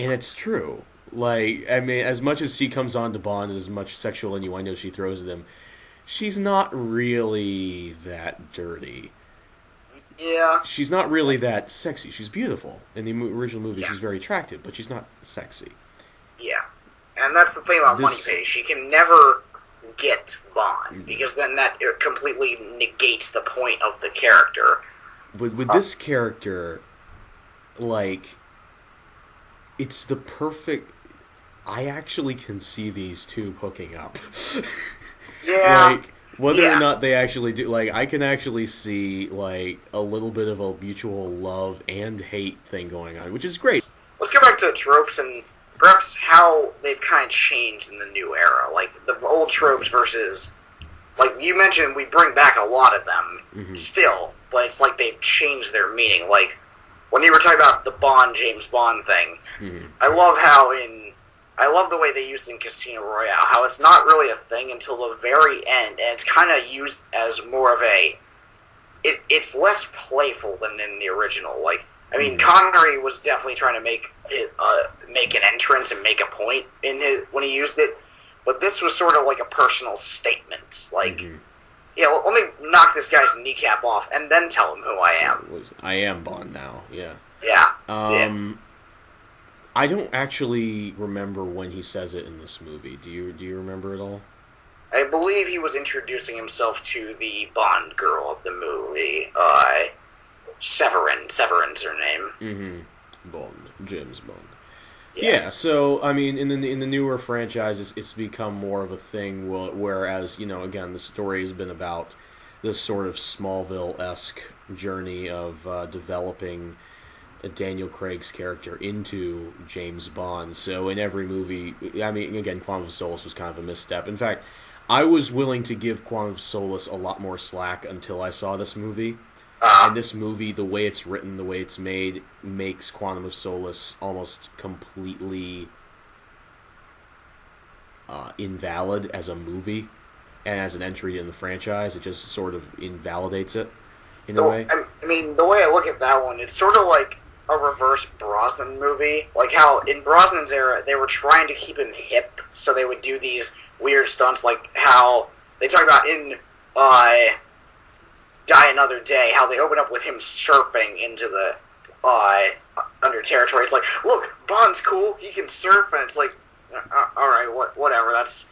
And it's true. Like, I mean, as much as she comes on to Bond and as much sexual innuendo she throws at him, she's not really that dirty. Yeah, She's not really that sexy. She's beautiful. In the original movie, yeah, she's very attractive, but she's not sexy. yeah. And that's the thing about This, Moneyface. She can never get Bond because then that completely negates the point of the character. with Uh, this character, like, it's the perfect. I actually can see these two hooking up. yeah, Like, whether or yeah. not they actually do, like, I can actually see, like, a little bit of a mutual love and hate thing going on, which is great. Let's get back to tropes and perhaps how they've kind of changed in the new era. Like the old tropes Okay. versus, like you mentioned, we bring back a lot of them Hmm. still, but it's like they've changed their meaning. Like when you were talking about the Bond James Bond thing, Hmm. I love the way they used it in Casino Royale. How it's not really a thing until the very end, and it's kind of used as more of a. It's less playful than in the original. Like I mean, Hmm. Connery was definitely trying to make an entrance and make a point in his when he used it, but this was sort of like a personal statement. Like, Hmm. yeah, let me knock this guy's kneecap off and then tell him who I So, am. I am Bond now, yeah. Yeah, yeah. Um, I don't actually remember when he says it in this movie. Do you remember it all? I believe he was introducing himself to the Bond girl of the movie, Severin. Severin's her name. Mm-hmm. Bond, James Bond. Yeah. Yeah, so I mean, in the newer franchises, it's become more of a thing. Whereas again, the story has been about this sort of Smallville-esque journey of developing Daniel Craig's character into James Bond. So in every movie, I mean, again, Quantum of Solace was kind of a misstep. In fact, I was willing to give Quantum of Solace a lot more slack until I saw this movie. And Uh, this movie, the way it's written, the way it's made, makes Quantum of Solace almost completely invalid as a movie and as an entry in the franchise. It just sort of invalidates it in a way. I mean, the way I look at that one, it's sort of like a reverse Brosnan movie. Like how in Brosnan's era, they were trying to keep him hip, so they would do these weird stunts, like how they talk about in uh, Die Another Day, how they open up with him surfing into the uh, under territory. It's like, look, Bond's cool, he can surf, and it's like, all right, whatever, that's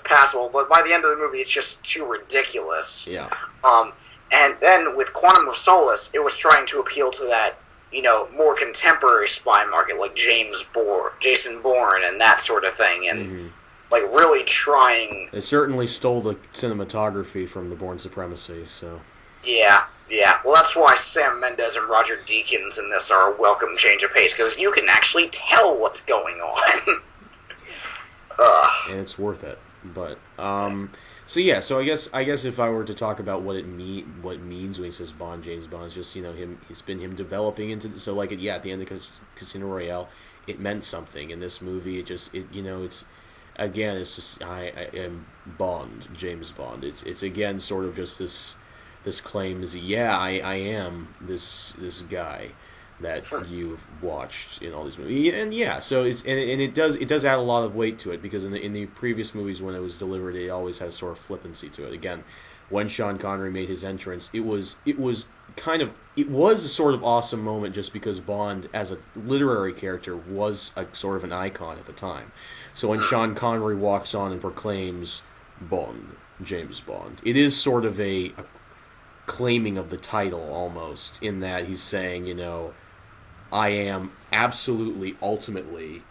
passable. But by the end of the movie, it's just too ridiculous. Yeah. Um, and then with Quantum of Solace, it was trying to appeal to that, more contemporary spy market, like Jason Bourne, and that sort of thing, and Hmm. like really trying. They certainly stole the cinematography from The Bourne Supremacy, so. Yeah, yeah. Well, that's why Sam Mendes and Roger Deakins in this are a welcome change of pace because you can actually tell what's going on. And it's worth it. But, Yeah. so yeah, so I guess if I were to talk about what it means when he says Bond, James Bond, it's just him. It's been him developing into so like at the end of Casino Royale, it meant something. In this movie, it's again it's just I am Bond, James Bond. It's again sort of just this claim is yeah I am this guy that you've watched in all these movies. And yeah, so it does add a lot of weight to it because in the previous movies when it was delivered, it always had a sort of flippancy to it. Again, when Sean Connery made his entrance, it was a sort of awesome moment just because Bond as a literary character was a sort of an icon at the time. So when Sean Connery walks on and proclaims Bond, James Bond, it is sort of a claiming of the title almost in that he's saying, I am absolutely, ultimately,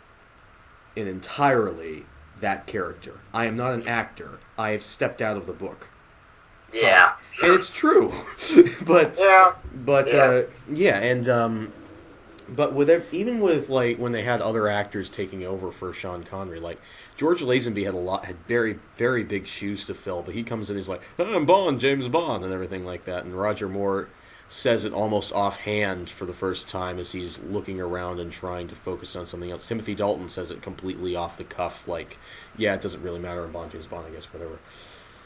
and entirely that character. I am not an actor. I have stepped out of the book. Yeah. And it's true. but Yeah. but Yeah. yeah, and but even with like when they had other actors taking over for Sean Connery, like George Lazenby had very very big shoes to fill, but he comes in, he's like, I'm Bond, James Bond, and everything like that, and Roger Moore says it almost offhand for the first time as he's looking around and trying to focus on something else. Timothy Dalton says it completely off the cuff, like, yeah, it doesn't really matter in Bond, James Bond, I guess, whatever.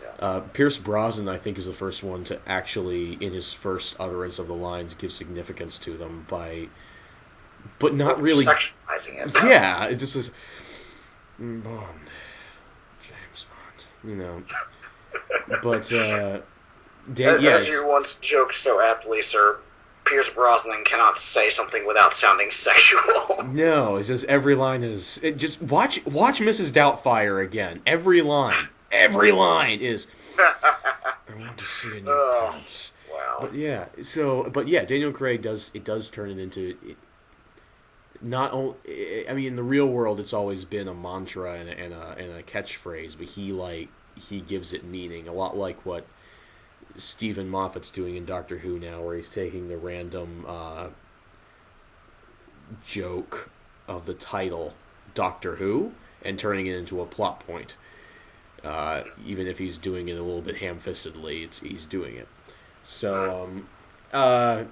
Yeah. Pierce Brosnan, I think, is the first one to actually, in his first utterance of the lines, give significance to them by but not really sexualizing it. Yeah, it just is Bond, James Bond, But As you once joked so aptly, sir, Pierce Brosnan cannot say something without sounding sexual. No, it's just every line is. Just watch Mrs. Doubtfire again. Every line is. I want to see a new pants. Wow. But yeah, Daniel Craig does turn it into. Not only, I mean, in the real world, it's always been a mantra and a catchphrase, but he gives it meaning, a lot like what Stephen Moffat's doing in Doctor Who now, where he's taking the random joke of the title Doctor Who and turning it into a plot point. Even if he's doing it a little bit ham-fistedly, he's doing it. So, the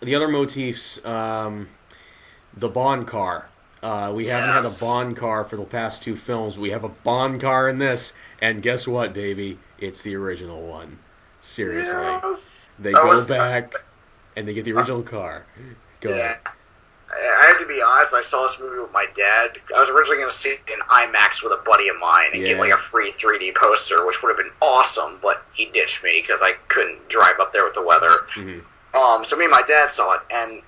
other motifs, the Bond car. We haven't had a Bond car for the past 2 films. We have a Bond car in this, and guess what, baby? It's the original one. Seriously. Yes. They go back, and they get the original car. Go ahead. I had to be honest, I saw this movie with my dad. I was originally going to see it in IMAX with a buddy of mine and get like a free 3D poster, which would have been awesome, but he ditched me because I couldn't drive up there with the weather. Mm-hmm. So me and my dad saw it, and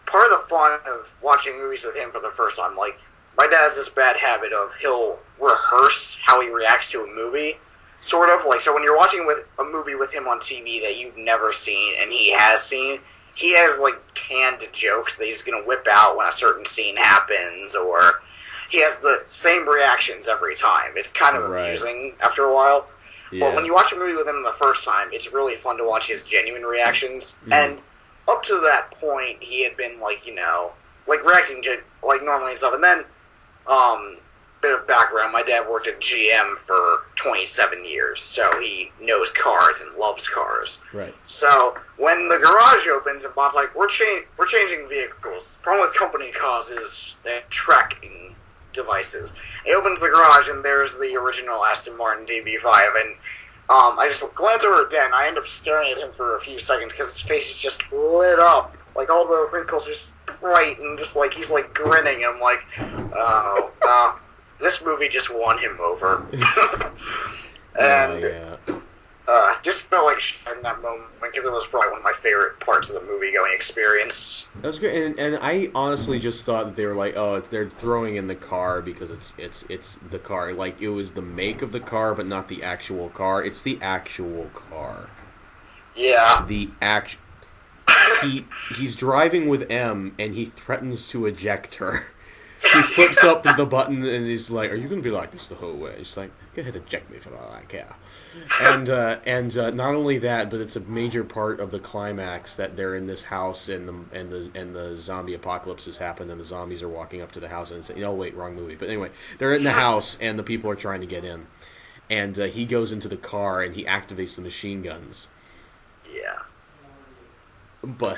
part of the fun of watching movies with him for the first time, like, my dad has this bad habit of he'll rehearse how he reacts to a movie, sort of. Like, so when you're watching with a movie with him on TV that you've never seen and he has seen, he has, like, canned jokes that he's going to whip out when a certain scene happens, or he has the same reactions every time. It's kind of amusing after a while. Yeah. But when you watch a movie with him the first time, it's really fun to watch his genuine reactions. Mm. And up to that point, he had been, like, reacting like normally and stuff. And then, bit of background, my dad worked at GM for 27 years, so he knows cars and loves cars. Right. So when the garage opens and Bond's like, we're changing vehicles. The problem with company cars is they're tracking devices. He opens the garage and there's the original Aston Martin DB5, and I just glance over at Dan, and I end up staring at him for a few seconds because his face is just lit up. Like, all the wrinkles are just bright, and just, like, he's, like, grinning, and I'm like, oh, this movie just won him over. And just felt like shit in that moment, because it was probably one of my favorite parts of the movie-going experience. That was great, and I honestly just thought that they were like, oh, they're throwing in the car because it's the car. Like, it was the make of the car, but not the actual car. It's the actual car. Yeah. He's driving with M, and he threatens to eject her. He flips up to the button, and he's like, "Are you going to be like this the whole way?" She's like, "Go ahead, eject me for all I care." And not only that, but it's a major part of the climax that they're in this house, and the zombie apocalypse has happened, and the zombies are walking up to the house, and say, "Oh wait, wrong movie." But anyway, they're in the house, and the people are trying to get in, and he goes into the car and he activates the machine guns. Yeah. But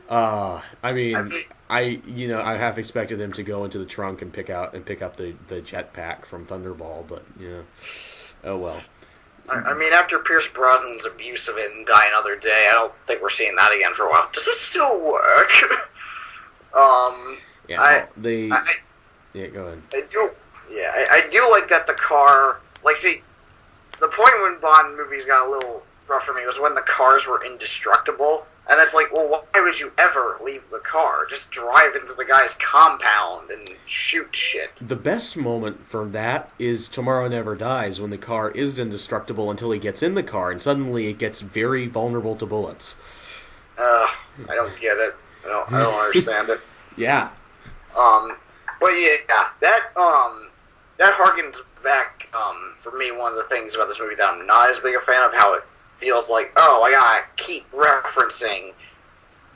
I mean, I half expected him to go into the trunk and pick up the jetpack from Thunderball, but oh well. I mean, after Pierce Brosnan's abuse of it in Die Another Day, I don't think we're seeing that again for a while. Does this still work? Go ahead. I do like that the car. Like, see, the point when Bond movies got a little rough for me was when the cars were indestructible. And that's like, well, why would you ever leave the car? Just drive into the guy's compound and shoot shit. The best moment for that is Tomorrow Never Dies, when the car is indestructible until he gets in the car, and suddenly it gets very vulnerable to bullets. I don't get it. I don't understand it. Yeah. But yeah, that harkens back, for me, one of the things about this movie that I'm not as big a fan of, how it feels like, oh, I gotta keep referencing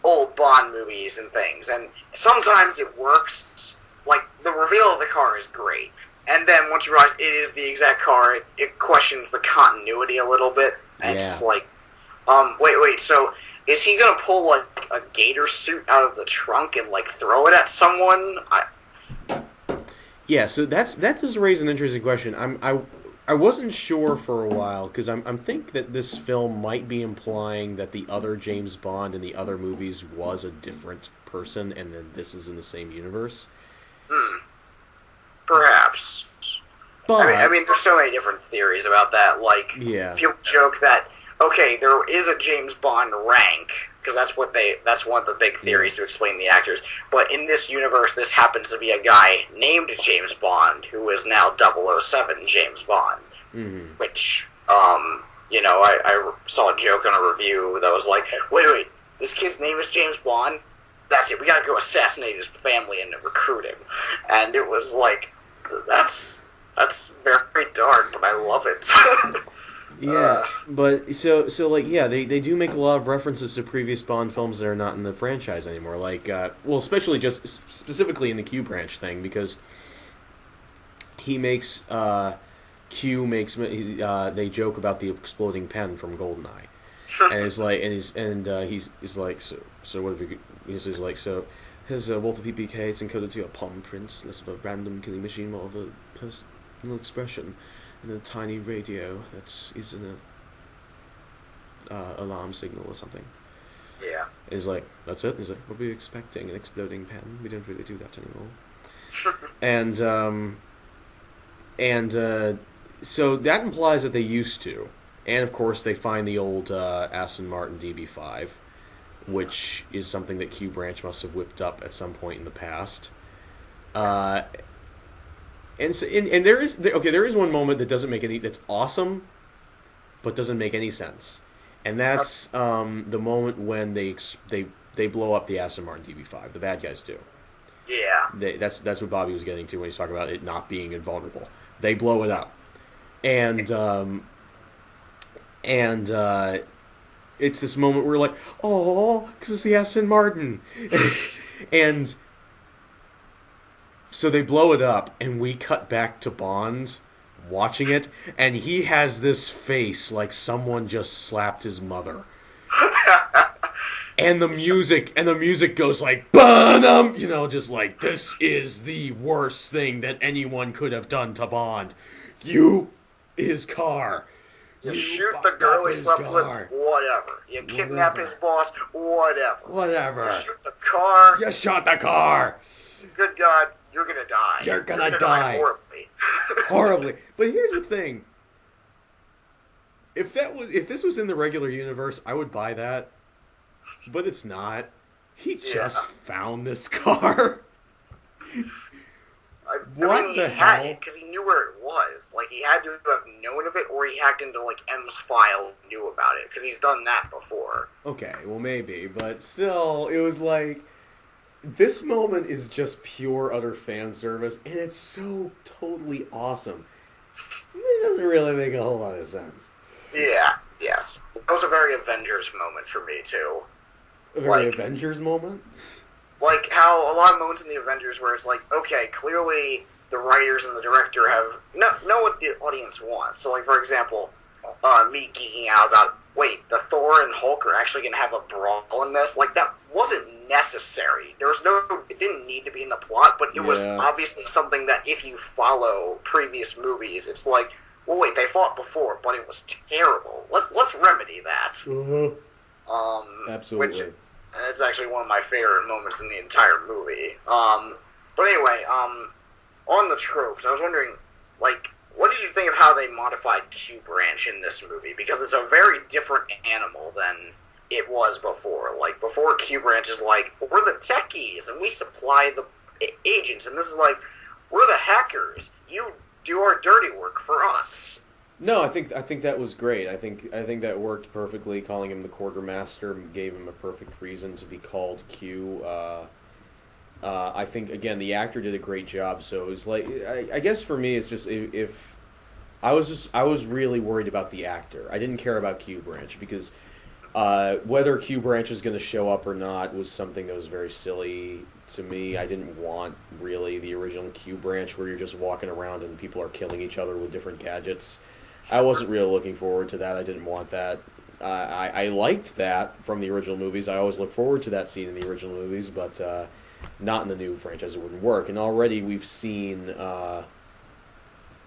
old Bond movies and things. And sometimes it works. Like, the reveal of the car is great. And then once you realize it is the exact car, it questions the continuity a little bit. And it's like, wait, so is he gonna pull, like, a gator suit out of the trunk and, like, throw it at someone? Yeah, so that does raise an interesting question. I I wasn't sure for a while because I'm think that this film might be implying that the other James Bond in the other movies was a different person, and then this is in the same universe. Hmm. Perhaps. But There's so many different theories about that. Like, yeah, people joke that okay, there is a James Bond rank because that's one of the big theories to explain the actors. But in this universe, this happens to be a guy named James Bond who is now 007 James Bond, mm-hmm. which I saw a joke on a review that was like, wait, this kid's name is James Bond. That's it. We gotta go assassinate his family and recruit him. And it was like, that's very dark, but I love it. Yeah, but they do make a lot of references to previous Bond films that are not in the franchise anymore. Like, especially just specifically in the Q branch thing, because he makes Q makes they joke about the exploding pen from GoldenEye, and it's like, he's like, so what have we? He's like, so here's Walther PPK. It's encoded to your palm prints, less of a random killing machine, more of a personal expression. And a tiny radio that is in a alarm signal or something. Yeah. And he's like, that's it? He's like, what were you expecting? An exploding pen? We don't really do that anymore. So that implies that they used to. And of course they find the old Aston Martin DB5, which is something that Q Branch must have whipped up at some point in the past. And there is one moment that doesn't make that's awesome, but doesn't make any sense, and that's the moment when they blow up the Aston Martin DB5. The bad guys do. Yeah. That's what Bobby was getting to when he's talking about it not being invulnerable. They blow it up, and it's this moment where we're like, oh, because it's the Aston Martin, and. So they blow it up, and we cut back to Bond watching it, and he has this face like someone just slapped his mother. And the music goes like, "Bum!" Just like, this is the worst thing that anyone could have done to Bond. His car. You shoot the girl he slept with, whatever. You kidnap his boss, whatever. You shoot the car. You shot the car. Good God. You're gonna die. You're gonna die horribly. Horribly. But here's the thing. If this was in the regular universe, I would buy that. But it's not. He just found this car. He had it because he knew where it was. Like, he had to have known of it, or he hacked into like M's file and knew about it because he's done that before. Okay, well maybe, but still, it was like. This moment is just pure, utter fan service, and it's so totally awesome. It doesn't really make a whole lot of sense. Yeah, yes. That was a very Avengers moment for me, too. A very Avengers moment? Like how a lot of moments in the Avengers where it's like, okay, clearly the writers and the director know what the audience wants. So, like, for example, me geeking out about, wait, the Thor and Hulk are actually going to have a brawl in this? Like, that wasn't necessary. It didn't need to be in the plot, but it was obviously something that if you follow previous movies, it's like, well, wait, they fought before, but it was terrible. Let's remedy that. Mm-hmm. Absolutely. Which, it's actually one of my favorite moments in the entire movie. But anyway, on the tropes, I was wondering, like, what did you think of how they modified Q Branch in this movie? Because it's a very different animal than it was before. Like, before, Q Branch is like, we're the techies, and we supply the agents, and this is like, we're the hackers. You do our dirty work for us. No, I think that was great. I think that worked perfectly. Calling him the quartermaster gave him a perfect reason to be called Q. I think, again, the actor did a great job. So it was like, I guess for me, it's just if I was really worried about the actor. I didn't care about Q Branch because whether Q Branch was going to show up or not was something that was very silly to me. I didn't want really the original Q Branch where you're just walking around and people are killing each other with different gadgets. I wasn't really looking forward to that. I didn't want that. I liked that from the original movies. I always look forward to that scene in the original movies, but not in the new franchise. It wouldn't work. And already we've seen